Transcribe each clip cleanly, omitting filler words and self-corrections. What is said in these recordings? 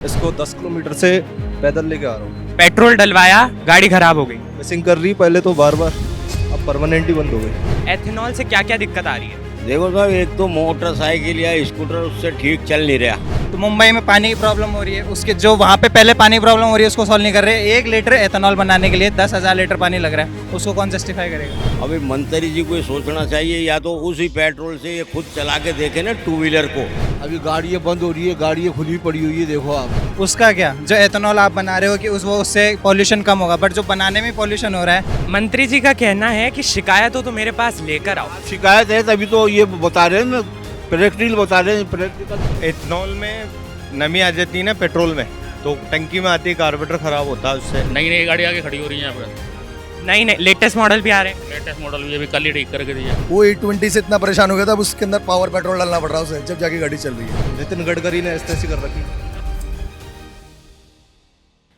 इसको 10 किलोमीटर से पैदल लेके आ रहा हूँ। पेट्रोल डलवाया, गाड़ी खराब हो गई। मिसिंग कर रही पहले तो बार बार, अब परमानेंट ही बंद हो गई। एथेनॉल से क्या क्या दिक्कत आ रही है? देखो साहब, एक तो मोटरसाइकिल या स्कूटर उससे ठीक चल नहीं रहा। तो मुंबई में पानी की प्रॉब्लम हो रही है, उसके जो वहाँ पे पहले पानी की प्रॉब्लम हो रही है उसको सॉल्व नहीं कर रहे। 1 लीटर एथेनॉल बनाने के लिए 10,000 लीटर पानी लग रहा है, उसको कौन जस्टिफाई करेगा? अभी मंत्री जी को ये सोचना चाहिए, या तो उसी पेट्रोल से ये खुद चला के देखे ना टू व्हीलर को। अभी गाड़ियाँ बंद हो रही है, गाड़ियाँ खुली पड़ी हुई है, देखो आप। उसका क्या, जो एथेनॉल आप बना रहे हो कि उससे पॉल्यूशन कम होगा, बट जो बनाने में पॉल्यूशन हो रहा है। मंत्री जी का कहना है कि शिकायत हो तो मेरे पास लेकर आओ। शिकायत है तभी तो ये बता रहे हैं ना, प्रैक्टिकल बता रहे हैं, प्रैक्टिकल। एथनॉल में नमी आ जाती है ना पेट्रोल में, तो टंकी में आती है, कार्बोरेटर खराब होता है उससे। नई नई गाड़ी आगे खड़ी हो रही है यहाँ पर। नहीं नहीं, लेटेस्ट मॉडल भी आ रहे हैं। लेटेस्ट मॉडल भी अभी कल ही ठीक करके दिया। वो 820 से इतना परेशान हो गया था, अब उसके अंदर पावर पेट्रोल डालना पड़ रहा है उसे, जब जाके गाड़ी चल रही है। नितिन गडकरी ने ऐसी कर रखी।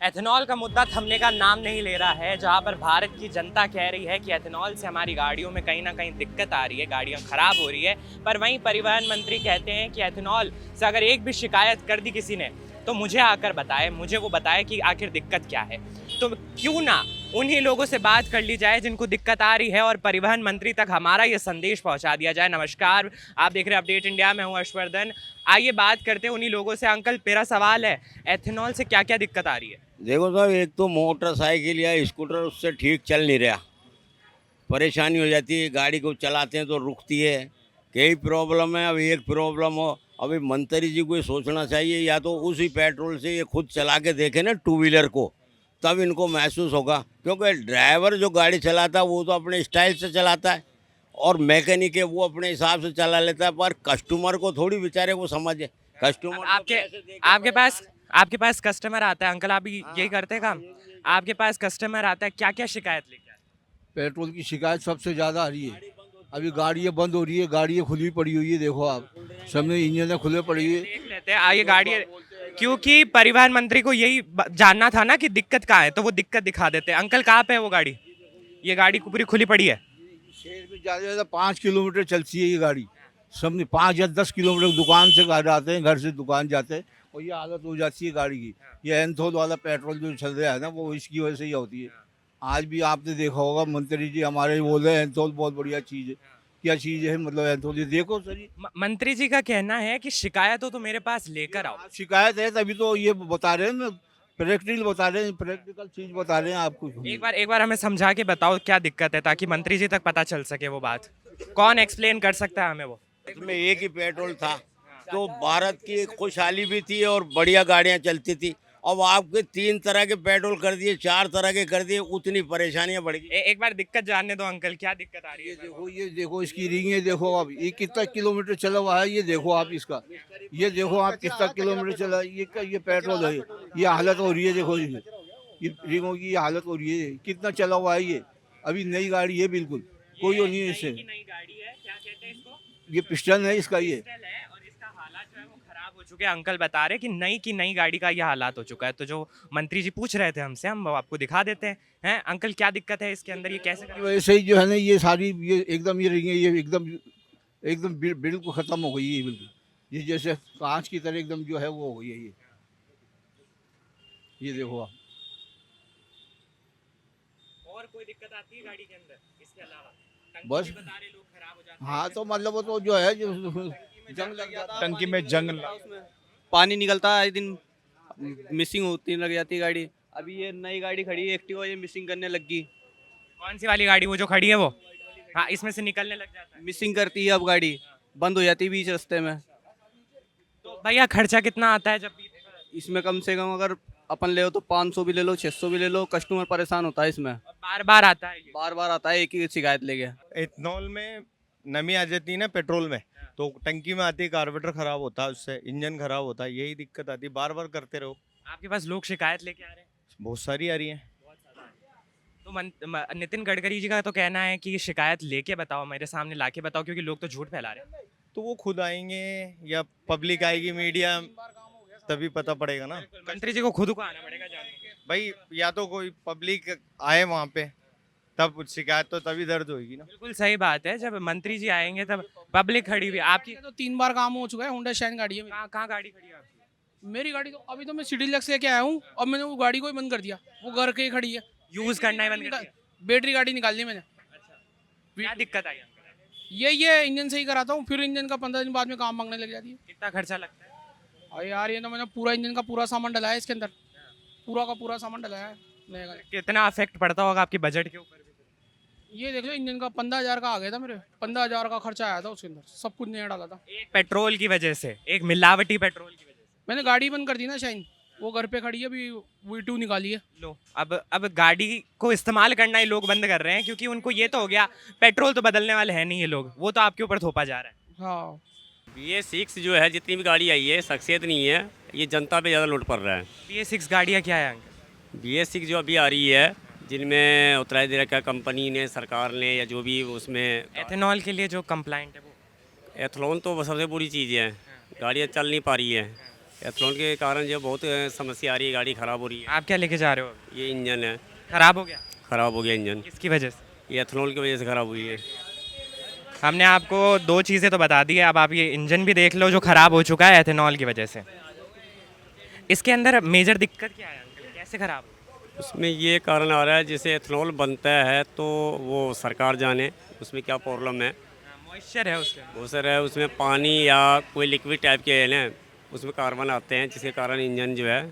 एथेनॉल का मुद्दा थमने का नाम नहीं ले रहा है, जहां पर भारत की जनता कह रही है कि एथेनॉल से हमारी गाड़ियों में कहीं ना कहीं दिक्कत आ रही है, गाड़ियां खराब हो रही है। पर वहीं परिवहन मंत्री कहते हैं कि एथेनॉल से अगर एक भी शिकायत कर दी किसी ने तो मुझे आकर बताए, मुझे वो बताए कि आखिर दिक्कत क्या है। तो क्यों ना उन्हीं लोगों से बात कर ली जाए जिनको दिक्कत आ रही है और परिवहन मंत्री तक हमारा ये संदेश पहुंचा दिया जाए। नमस्कार, आप देख रहे हैं अपडेट इंडिया, मैं हूं हर्षवर्धन। आइए बात करते हैं उन्हीं लोगों से। अंकल, मेरा सवाल है, एथेनॉल से क्या क्या दिक्कत आ रही है? देखो साहब, एक तो मोटरसाइकिल या स्कूटर उससे ठीक चल नहीं रहा, परेशानी हो जाती है। गाड़ी को चलाते हैं तो रुकती है, कई प्रॉब्लम है। अभी एक प्रॉब्लम हो, अभी मंत्री जी को ये सोचना चाहिए, या तो उसी पेट्रोल से ये खुद चला के देखे ना टू व्हीलर को, तब इनको महसूस होगा। क्योंकि ड्राइवर जो गाड़ी चलाता है वो तो अपने स्टाइल से चलाता है, और मैकेनिक है वो अपने हिसाब से चला लेता है, पर कस्टमर को थोड़ी बेचारे को समझे। कस्टमर आपके पास कस्टमर आता है, अंकल आप भी यही करते हैं काम? आपके पास कस्टमर आता है, क्या क्या शिकायत लेके आता है? पेट्रोल की शिकायत सबसे ज़्यादा आ रही है। अभी गाड़ियाँ बंद हो रही है, गाड़ियाँ खुली पड़ी हुई है, देखो आप, सामने इंजन खुले पड़ी हुई है। देख लेते हैं, आइए गाड़ी, क्योंकि परिवहन मंत्री को यही जानना था ना कि दिक्कत कहाँ है, तो वो दिक्कत दिखा देते हैं। अंकल, कहाँ पे है वो गाड़ी? ये गाड़ी पूरी खुली पड़ी है। शहर में ज़्यादा से ज़्यादा 5 किलोमीटर चलती है ये गाड़ी, सामने 5 या 10 किलोमीटर दुकान से घर आते हैं, घर से दुकान जाते हैं, और ये हालत हो जाती है गाड़ी की। ये एंथोल वाला पेट्रोल जो चल रहा है ना, वो इसकी वजह से ही होती है। आज भी आपने देखा होगा, मंत्री जी हमारे बोल रहे हैं एंथोल बहुत बढ़िया चीज़ है। क्या चीज़ है मतलब एंथोल? ये देखो सर, ये मंत्री जी का कहना है कि शिकायत हो तो मेरे पास लेकर आओ। शिकायत है तभी तो ये बता रहे हैं ना, प्रैक्टिकल बता रहे हैं, प्रैक्टिकल चीज़ बता रहे हैं आपको। एक बार हमें समझा के बताओ क्या दिक्कत है, ताकि मंत्री जी तक पता चल सके वो बात। कौन एक्सप्लेन कर सकता है हमें वो? इसमें एक ही पेट्रोल था, तो भारत की खुशहाली भी थी और बढ़िया गाड़ियाँ चलती थी। अब आपके 3 तरह के पेट्रोल कर दिए, 4 तरह के कर दिए, उतनी परेशानियाँ बढ़ गई। एक बार दिक्कत जानने दो अंकल, क्या दिक्कत आ रही है? ये देखो इसकी रिंग देखो आप, ये कितना किलोमीटर चला हुआ है, ये देखो आप इसका, ये देखो आप कितना किलोमीटर चला है, ये पेट्रोल है, ये हालत हो रही है, देखो ये रिंगों की ये हालत हो रही है, कितना चला हुआ है ये। अभी नई गाड़ी है बिल्कुल, कोई वो नहीं है इससे। नई गाड़ी है, क्या कहते हैं इसको? ये पिस्टन है इसका, ये पिस्टल है और इसका हालात जो है वो खराब हो चुके हैं। अंकल बता रहे कि नई गाड़ी का ये हालात हो चुका है। तो जो मंत्री जी पूछ रहे थे हमसे, हम आपको दिखा देते हैं। अंकल, क्या दिक्कत है इसके अंदर, ये कैसे वैसे ही जो है ना, ये सारी ये एकदम ये रिंगे ये एकदम बिल्कुल ख़त्म हो गई है बिल्कुल। ये जैसे कांच की तरह एकदम जो है वो हो गई है ये देखो आप। और कोई दिक्कत आती है गाड़ी के अंदर इसके अलावा? बस बता रहे लोग खराब हो जाते हैं। हाँ, तो मतलब वो तो जो है जो जंग लग जाता है, टंकी में जंग पानी निकलता है, आए दिन मिसिंग होती लग जाती है गाड़ी। अभी ये नई गाड़ी खड़ी है एक्टिवा, ये मिसिंग करने लग गई। कौन सी वाली गाड़ी? वो जो खड़ी है वो? हाँ, इसमें से निकलने लग जाता है। मिसिंग करती है अब गाड़ी, बंद हो जाती है बीच रास्ते में। तो भैया खर्चा कितना आता है जब भी? इसमें कम से कम अगर अपन ले तो 500 भी ले लो, 600 भी ले लो, कस्टमर परेशान होता है इसमें। बार बार आता है ये? बार बार आता है, एक ही शिकायत लेके। एथनॉल में नमी आ जाती है ना पेट्रोल में, तो टंकी में आती है, कार्बोरेटर खराब होता है उससे, इंजन खराब होता है, यही दिक्कत आती है। बार बार करते रहो। आपके पास लोग शिकायत लेके आ रहे हैं? बहुत सारी आ रही है। तो नितिन गडकरी जी का तो कहना है कि शिकायत लेके बताओ, मेरे सामने लाके बताओ, क्योंकि लोग तो झूठ फैला रहे हैं। तो वो खुद आएंगे या पब्लिक आएगी, मीडिया, तभी पता पड़ेगा ना। मंत्री जी को खुद को आना पड़ेगा जानने। भाई, या तो कोई पब्लिक आए वहाँ पे, तब शिकायत तो तभी दर्ज होगी ना। बिल्कुल सही बात है, जब मंत्री जी आएंगे तब पब्लिक खड़ी हुई। आपकी तो 3 बार काम हो चुका है, होंडा शाइन गाड़ी है मेरी। कहाँ गाड़ी खड़ी है आपकी? मेरी गाड़ी तो अभी तो मैं सिटी लक्स लेके आया हूँ और मैंने वो गाड़ी को ही बंद कर दिया, वो घर के ही खड़ी है। यूज करना ही बंद कर दिया? बैटरी गाड़ी निकाल दी मैंने। क्या दिक्कत आई अंकल? ये इंजन सही कराता हूँ, फिर इंजन का 15 दिन बाद में काम मांगने लग जाती है। कितना खर्चा लगता है? अरे यार ये तो मैंने पूरा इंजन का पूरा सामान डलाया है इसके अंदर, पूरा का पूरा सामान डलाया है नए गाड़ी। कितना अफेक्ट पड़ता होगा आपके बजट के ऊपर भी? ये देख लो इंजन का 15,000 का आ गया था मेरे, 15,000 का खर्चा आया था उसके अंदर, सब कुछ नया डाला था। एक पेट्रोल की वजह से, एक मिलावटी पेट्रोल की वजह से। मैंने गाड़ी बंद कर दी ना शाइन, वो घर पे खड़ी है, अभी V2 निकाली है। लो अब गाड़ी को इस्तेमाल करना ही लोग बंद कर रहे हैं, क्योंकि उनको ये तो हो गया पेट्रोल तो बदलने वाले हैं नहीं ये लोग, वो तो आपके ऊपर थोपा जा रहा है। हाँ BS6 जो है, जितनी भी गाड़ी आई है शख्सियत नहीं है, ये जनता पे ज़्यादा लूट पड़ रहा है। BS6 गाड़ियाँ क्या है अंकल? BS6 जो अभी आ रही है, जिनमें उतराई दे रखा है कंपनी ने, सरकार ने, या जो भी उसमें एथेनॉल के लिए जो कंप्लाइंट है वो? एथलॉन तो सबसे बुरी चीज़ है, गाड़ियाँ चल नहीं पा रही है। एथलॉन के कारण जो बहुत समस्या आ रही है, गाड़ी ख़राब हो रही है। आप क्या लेके जा रहे हो? ये इंजन है, खराब हो गया? ख़राब हो गया इंजन, किसकी वजह से? ये एथलॉन की वजह से ख़राब हुई है। हमने आपको दो चीज़ें तो बता दी है, अब आप ये इंजन भी देख लो जो ख़राब हो चुका है एथेनॉल की वजह से। इसके अंदर मेजर दिक्कत क्या है अंकल, कैसे ख़राब? उसमें ये कारण आ रहा है, जैसे एथलॉन बनता है तो वो सरकार जाने उसमें क्या प्रॉब्लम है। मॉइस्चर है उसके अंदर। वो सर है उसमें पानी या कोई लिक्विड टाइप के है ना, उसमें कार्बन आते हैं, जिसके कारण इंजन जो है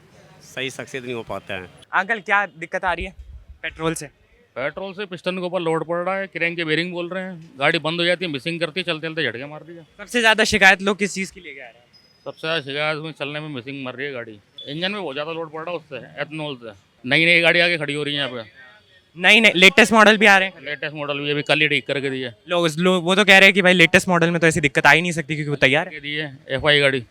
सही सक्सेस नहीं हो पाता है। अंकल क्या दिक्कत आ रही है पेट्रोल से? पेट्रोल से पिस्टन के ऊपर लोड पड़ रहा है, क्रेन के बेरिंग बोल रहे हैं, गाड़ी बंद हो जाती है, मिसिंग करती है, चलते चलते झटके मार दिया। सबसे ज़्यादा शिकायत लोग किस चीज़ की लेके आ रहे हैं? सबसे ज़्यादा शिकायत में चलने में मिसिंग मर रही है गाड़ी, इंजन में बहुत ज़्यादा लोड पड़ रहा है उससे, एथनॉल से। नई नई गाड़ी आगे खड़ी हो रही है यहाँ पे, नहीं नहीं लेटेस्ट मॉडल भी आ रहे हैं। लेटेस्ट मॉडल भी अभी कल ही ठीक करके दी है। लोग वो तो कह रहे हैं कि भाई लेटेस्ट मॉडल में तो ऐसी दिक्कत आ ही नहीं सकती क्योंकि वो तैयार है। दी है FI गाड़ी।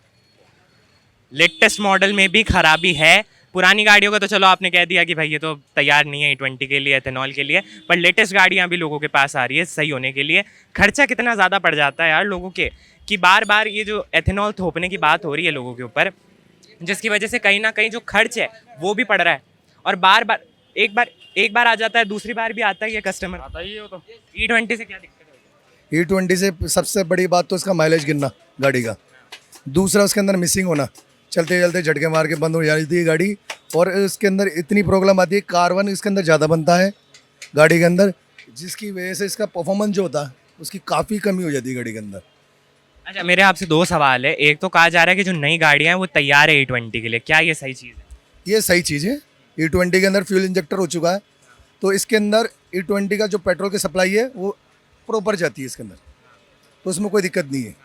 लेटेस्ट मॉडल में भी खराबी है, पुरानी गाड़ियों का तो चलो आपने कह दिया कि भाई ये तो तैयार नहीं है E20 के लिए, एथेनॉल के लिए, पर लेटेस्ट गाड़ियाँ भी लोगों के पास आ रही है सही होने के लिए। खर्चा कितना ज़्यादा पड़ जाता है यार लोगों के, कि बार बार ये जो एथेनॉल थोपने की बात हो रही है लोगों के ऊपर, जिसकी वजह से कहीं ना कहीं जो खर्च है वो भी पड़ रहा है, और बार बार एक बार आ जाता है, दूसरी बार भी आता ही है कस्टमर। आता ही है वो तो। E20 से क्या दिक्कत है? E20 से सबसे बड़ी बात तो इसका माइलेज गिरना गाड़ी का, दूसरा उसके अंदर मिसिंग होना, चलते चलते झटके मार के बंद हो जाती है गाड़ी, और इसके अंदर इतनी प्रॉब्लम आती है, कार्बन इसके अंदर ज़्यादा बनता है गाड़ी के अंदर, जिसकी वजह से इसका परफॉर्मेंस जो होता है उसकी काफ़ी कमी हो जाती है गाड़ी के अंदर। अच्छा मेरे आपसे दो सवाल है, एक तो कहा जा रहा है कि जो नई गाड़ियाँ हैं वो तैयार है E20 के लिए, क्या ये सही चीज़ है? ये सही चीज़ है। E20 के अंदर फ्यूल इंजेक्टर हो चुका है, तो इसके अंदर E20 का जो पेट्रोल की सप्लाई है वो प्रॉपर जाती है इसके अंदर, तो उसमें कोई दिक्कत नहीं है।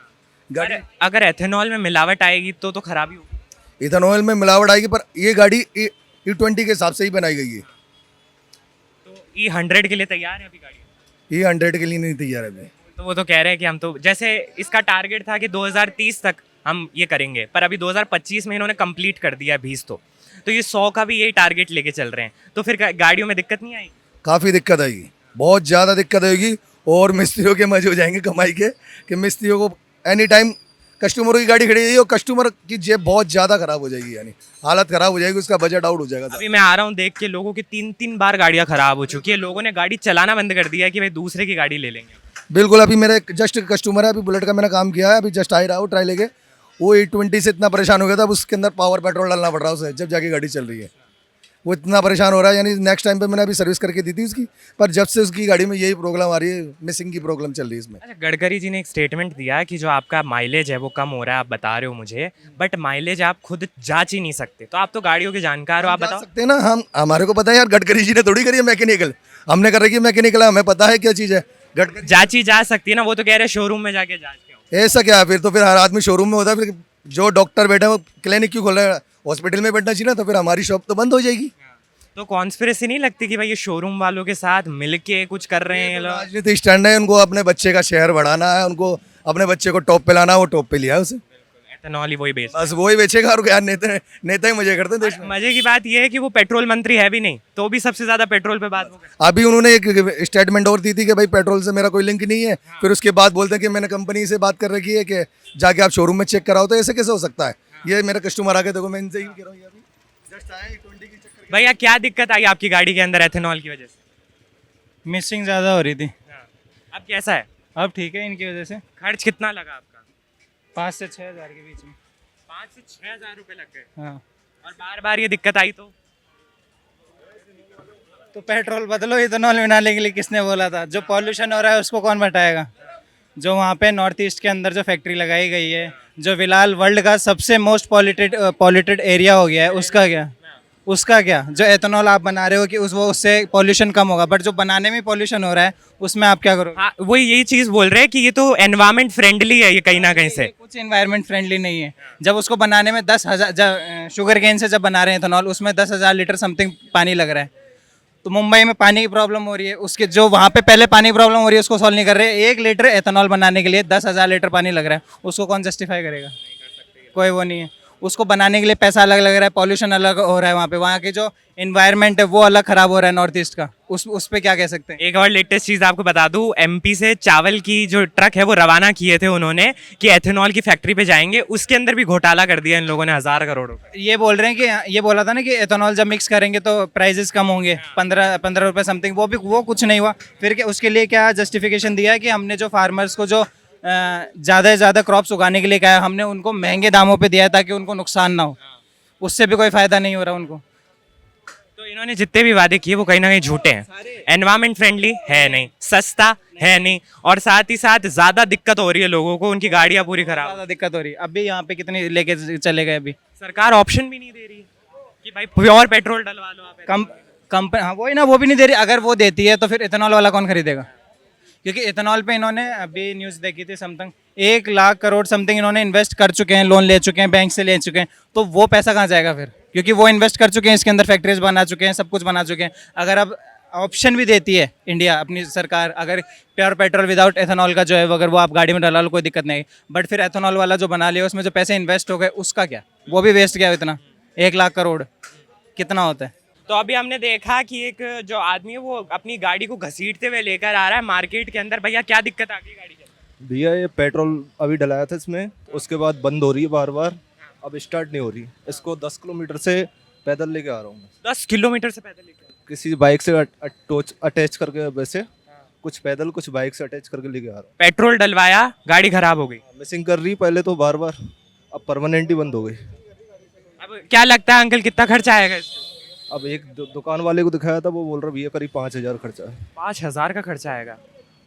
गाड़ी अगर एथेनॉल में मिलावट आएगी तो खराबी होगी। इथेनॉल में मिलावट आएगी, पर ये गाड़ी E20 के हिसाब से ही बनाई गई है। तो E100 के लिए तैयार है अभी गाड़ी? E100 के लिए नहीं तैयार है अभी। तो वो तो कह रहे हैं कि हम तो, जैसे इसका टारगेट था कि 2030 तक हम ये करेंगे, पर अभी 2025 में इन्होंने कंप्लीट कर दिया 20 तो ये 100 का भी यही टारगेट लेके चल रहे हैं, तो फिर गाड़ियों में दिक्कत नहीं आएगी? काफ़ी दिक्कत आएगी, बहुत ज़्यादा दिक्कत आएगी, और मिस्त्रियों के मजे हो जाएंगे कमाई के, कि मिस्त्रियों को एनी टाइम कस्टमरों की गाड़ी खड़ी है और कस्टमर की जेब बहुत ज़्यादा ख़राब हो जाएगी, यानी हालत ख़राब हो जाएगी, उसका बजट आउट हो जाएगा। अभी मैं आ रहा हूँ देख के, लोगों की 3 बार गाड़ियाँ ख़राब हो चुकी है, लोगों ने गाड़ी चलाना बंद कर दिया है कि भाई दूसरे की गाड़ी ले लेंगे। बिल्कुल, अभी मेरा जस्ट कस्टमर है, अभी बुलेट का मैंने काम किया है, अभी जस्ट आ ही रहा हूँ ट्राई लेके, वो E20 से इतना परेशान हो गया था, अब उसके अंदर पावर पेट्रोल डालना पड़ रहा है उसे, जब जाके गाड़ी चल रही है, वो इतना परेशान हो रहा है। यानी नेक्स्ट टाइम पे मैंने अभी सर्विस करके दी थी उसकी, पर जब से उसकी गाड़ी में यही प्रॉब्लम आ रही है, मिसिंग की प्रॉब्लम चल रही है इसमें। अच्छा गडकरी जी ने एक स्टेटमेंट दिया कि जो आपका माइलेज है वो कम हो रहा है, आप बता रहे हो मुझे, बट माइलेज आप खुद जांच ही नहीं सकते, तो आप तो गाड़ियों के जानकार हो, आप बता सकते हैं ना, हम हमारे को पता है यार, गडकरी जी ने थोड़ी करी है मैकेनिकल, हमने कर रखी है मैकेनिकल, हमें पता है क्या चीज़ है गडकरी। जांची जा सकती है ना, वो तो कह रहे हैं शोरूम में जाके जांच के। ऐसा क्या है फिर? तो फिर हर आदमी शोरूम में होता है, फिर जो डॉक्टर बैठे हैं वो क्लिनिक क्यों खोल रहे हैं? हॉस्पिटल में बैठना चाहिए ना, तो फिर हमारी शॉप तो बंद हो जाएगी। तो कॉन्स्पिरेसी नहीं लगती कि भाई ये शोरूम वालों के साथ मिलके कुछ कर रहे हैं ये लोग? राजनीति स्टैंड है, उनको अपने बच्चे का शेयर बढ़ाना है, उनको अपने बच्चे को टॉप पे लाना है, वो टॉप पे लिया है उसे, एथेनॉल ही वही बेच, बस वही बेचेगा, और क्या नेता ही मजे करते हैं देश में। मजे की बात ये है कि वो पेट्रोल मंत्री है भी नहीं, तो भी सबसे ज्यादा पेट्रोल पे बात हो गई। अभी उन्होंने एक स्टेटमेंट और दी थी कि भाई पेट्रोल से मेरा कोई लिंक नहीं है, फिर उसके बाद बोलते हैं कि मैंने कंपनी से बात कर रखी है कि जाके आप शोरूम में चेक कराओ, तो ऐसे कैसे हो सकता है? ये मेरा कस्टमर आके देखो, मैं इनसे ही कह रहा हूँ, ये अभी जस्ट आया E20 की चक्कर। भैया क्या दिक्कत आई आपकी गाड़ी के अंदर एथेनॉल की वजह से? मिसिंग ज़्यादा हो रही थी, अब कैसा है? अब ठीक है इनकी वजह से। खर्च कितना लगा आपका? 5 से 6 हज़ार के बीच में। 5 से 6,000 रुपए लग गए हाँ और बार बार ये दिक्कत आई तो पेट्रोल बदलो, इथेनॉल बनाने के लिए किसने बोला था? जो पॉल्यूशन हो रहा है उसको कौन हटाएगा? जो वहाँ पे नॉर्थ ईस्ट के अंदर जो फैक्ट्री लगाई गई है, जो फिलहाल वर्ल्ड का सबसे मोस्ट पॉल्यूटेड एरिया हो गया है, उसका क्या? जो एथेनॉल आप बना रहे हो कि उससे पॉल्यूशन कम होगा, बट जो बनाने में पॉल्यूशन हो रहा है उसमें आप क्या करोगे? हाँ, वो यही चीज बोल रहे हैं कि ये तो एनवायरमेंट फ्रेंडली है ये कहीं ना कहीं से। कुछ इन्वायरमेंट फ्रेंडली नहीं है। जब उसको बनाने में 10,000 शुगर केन से जब बना रहे हैं एथेनॉल, उसमें 10,000 लीटर समथिंग पानी लग रहा है। तो मुंबई में पानी की प्रॉब्लम हो रही है, उसके जो वहाँ पे पहले पानी की प्रॉब्लम हो रही है उसको सॉल्व नहीं कर रहे। 1 लीटर एथेनॉल बनाने के लिए 10,000 लीटर पानी लग रहा है, उसको कौन जस्टिफाई करेगा? कोई वो नहीं है। उसको बनाने के लिए पैसा अलग लग रहा है, पॉल्यूशन अलग हो रहा है, वहाँ पे वहाँ की जो इन्वायरमेंट है वो अलग खराब हो रहा है नॉर्थ ईस्ट का। उस पे क्या कह सकते हैं? एक और लेटेस्ट चीज आपको बता दूं, एमपी से चावल की जो ट्रक है वो रवाना किए थे उन्होंने कि एथेनॉल की फैक्ट्री पे जाएंगे, उसके अंदर भी घोटाला कर दिया इन लोगों ने 1,000 करोड़ रुपए। ये बोल रहे हैं कि ये बोला था ना कि एथेनॉल जब मिक्स करेंगे तो प्राइजेस कम होंगे, 15 रुपये समथिंग। वो कुछ नहीं हुआ। फिर क्या उसके लिए क्या जस्टिफिकेशन दिया है कि हमने जो फार्मर्स को जो ज़्यादा से ज़्यादा क्रॉप्स उगाने के लिए कहा है, हमने उनको महंगे दामों पे दिया है ताकि उनको नुकसान ना हो। उससे भी कोई फ़ायदा नहीं हो रहा उनको। तो इन्होंने जितने भी वादे किए वो कहीं ना कहीं झूठे हैं। एनवायरमेंट फ्रेंडली है नहीं, सस्ता है नहीं, और साथ ही साथ ज्यादा दिक्कत हो रही है लोगों को, उनकी गाड़ियां पूरी खराब। ज़्यादा दिक्कत हो रही है। अभी यहाँ पे कितनी लेके चले गए? अभी सरकार ऑप्शन भी नहीं दे रही कि भाई प्योर पेट्रोल डलवा लो आप। कंपनी, हाँ वही ना, वो भी नहीं दे रही। अगर वो देती है तो फिर इथेनॉल वाला कौन खरीदेगा? क्योंकि इथेनॉल पे इन्होंने अभी न्यूज़ देखी थी, समथिंग 1 लाख करोड़ समथिंग इन्होंने इन्वेस्ट कर चुके हैं, लोन ले चुके हैं, बैंक से ले चुके हैं। तो वो पैसा कहाँ जाएगा फिर? क्योंकि वो इन्वेस्ट कर चुके हैं, इसके अंदर फैक्ट्रीज बना चुके हैं, सब कुछ बना चुके हैं। अगर अब ऑप्शन भी देती है इंडिया, अपनी सरकार, अगर प्योर पेट्रोल विदाउट एथेनॉल का जो है अगर वो आप गाड़ी में डाला लो, कोई दिक्कत नहीं। बट फिर एथेनॉल वाला जो बना लिया उसमें जो पैसे इन्वेस्ट हो गए उसका क्या? वो भी वेस्ट गया इतना। 1 लाख करोड़ कितना होता है? तो अभी हमने देखा कि एक जो आदमी है वो अपनी गाड़ी को घसीटते हुए लेकर आ रहा है मार्केट के अंदर। भैया क्या दिक्कत आ गई गाड़ी के? भैया ये पेट्रोल अभी डलाया था इसमें, उसके बाद बंद हो रही है बार बार, अब स्टार्ट नहीं हो रही। इसको 10 किलोमीटर से पैदल लेके आ रहा हूँ मैं। 10 किलोमीटर से पैदल लेकर? किसी बाइक से अटैच करके, वैसे कुछ पैदल कुछ बाइक से अटैच करके लेके आ रहा हूँ। पेट्रोल डलवाया, गाड़ी खराब हो गई, मिसिंग कर रही पहले तो बार बार, अब परमानेंट ही बंद हो गई। अब क्या लगता है अंकल कितना खर्चा आएगा इसमें? अब एक दुकान वाले को दिखाया था, वो बोल रहा भैया करीब 5,000 खर्चा है। 5,000 का खर्चा आएगा?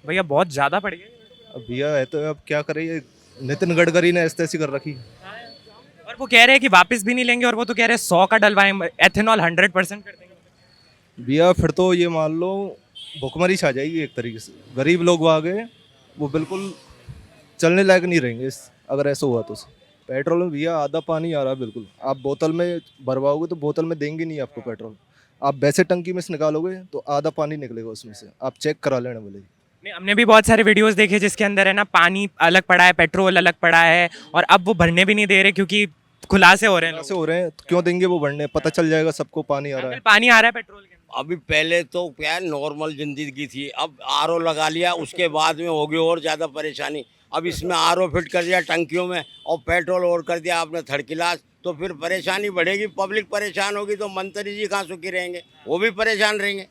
भैया बहुत ज्यादा पड़ गया। अब भैया है तो अब क्या करे, ये नितिन गडकरी ने ऐसी तैसी कर रखी। और वो कह रहे हैं कि वापस भी नहीं लेंगे, और वो तो कह रहे हैं 100 का डलवाएंगे, एथेनॉल 100% कर देंगे। भैया फिर तो ये मान लो भुखमरी छा जाएगी एक तरीके से। गरीब लोग आ गए, वो बिल्कुल चलने लायक नहीं रहेंगे अगर ऐसा हुआ तो। पेट्रोल में भैया आधा पानी आ रहा है बिल्कुल। आप बोतल में भरवाओगे तो बोतल में देंगे नहीं आपको पेट्रोल। आप वैसे टंकी में से निकालोगे तो आधा पानी निकलेगा उसमें से। आप चेक करा लेना बोले। नहीं, हमने भी बहुत सारे वीडियोस देखे जिसके अंदर है ना पानी अलग पड़ा है, पेट्रोल अलग पड़ा है, और अब वो भरने भी नहीं दे रहे क्योंकि खुलासे हो रहे हैं। ऐसे हो रहे हैं तो क्यों देंगे वो भरने? पता चल जाएगा सबको पानी आ रहा है। पानी आ रहा है पेट्रोल के अंदर। अभी पहले तो क्या है, नॉर्मल जिंदगी थी, अब आरओ लगा लिया, उसके बाद में हो गई और ज़्यादा परेशानी। अब इसमें आरओ फिट कर दिया टंकियों में, और पेट्रोल और कर दिया आपने थर्ड क्लास, तो फिर परेशानी बढ़ेगी, पब्लिक परेशान होगी, तो मंत्री जी कहाँ सुखी रहेंगे? वो भी परेशान रहेंगे।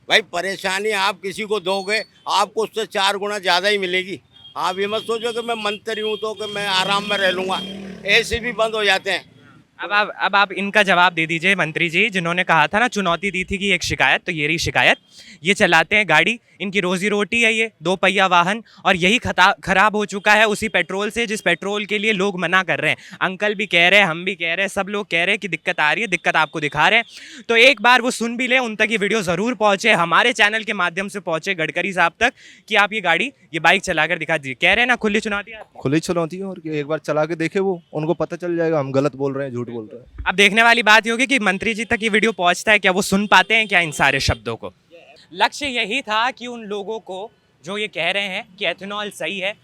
भाई परेशानी आप किसी को दोगे, आपको उससे 4 गुना ज़्यादा ही मिलेगी। आप ये मत सोचो कि मैं मंत्री हूँ तो कि मैं आराम में रह लूँगा। ऐसे भी बंद हो जाते हैं। अब आप इनका जवाब दे दीजिए मंत्री जी, जिन्होंने कहा था ना, चुनौती दी थी कि एक शिकायत, तो ये रही शिकायत। ये चलाते हैं गाड़ी, इनकी रोजी रोटी है ये 2 पहिया वाहन, और यही खराब हो चुका है उसी पेट्रोल से जिस पेट्रोल के लिए लोग मना कर रहे हैं। अंकल भी कह रहे हैं, हम भी कह रहे हैं, सब लोग कह रहे हैं कि दिक्कत आ रही है, दिक्कत आपको दिखा रहे हैं। तो एक बार वो सुन भी लें, उन तक ये वीडियो ज़रूर पहुँचे, हमारे चैनल के माध्यम से पहुँचे गडकरी साहब तक, कि आप ये गाड़ी, ये बाइक चला कर दिखा दीजिए। कह रहे हैं ना, खुली चुनौती है। खुली चुनौती है, और एक बार चला के देखे वो, उनको पता चल जाएगा हम गलत बोल रहे हैं, झूठ बोल रहे हैं। अब देखने वाली बात ये होगी कि मंत्री जी तक ये वीडियो पहुंचता है क्या, वो सुन पाते हैं क्या इन सारे शब्दों को। लक्ष्य यही था कि उन लोगों को जो ये कह रहे हैं कि एथेनॉल सही है,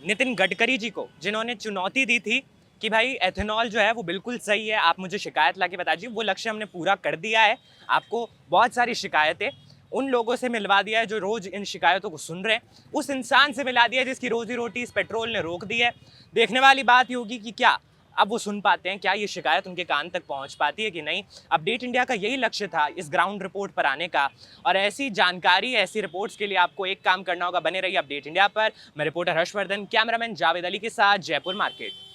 नितिन गडकरी जी को जिन्होंने चुनौती दी थी कि भाई एथेनॉल जो है वो बिल्कुल सही है, आप मुझे शिकायत ला के बता दीजिए, वो लक्ष्य हमने पूरा कर दिया है। आपको बहुत सारी शिकायतें उन लोगों से मिलवा दिया है जो रोज़ इन शिकायतों को सुन रहे हैं, उस इंसान से मिला दिया है जिसकी रोजी रोटी इस पेट्रोल ने रोक दी है। देखने वाली बात ये होगी कि क्या अब वो सुन पाते हैं, क्या ये शिकायत उनके कान तक पहुंच पाती है कि नहीं। अपडेट इंडिया का यही लक्ष्य था इस ग्राउंड रिपोर्ट पर आने का, और ऐसी जानकारी, ऐसी रिपोर्ट्स के लिए आपको एक काम करना होगा, बने रहिए अपडेट इंडिया पर। मैं रिपोर्टर हर्षवर्धन, कैमरामैन जावेद अली के साथ, जयपुर मार्केट।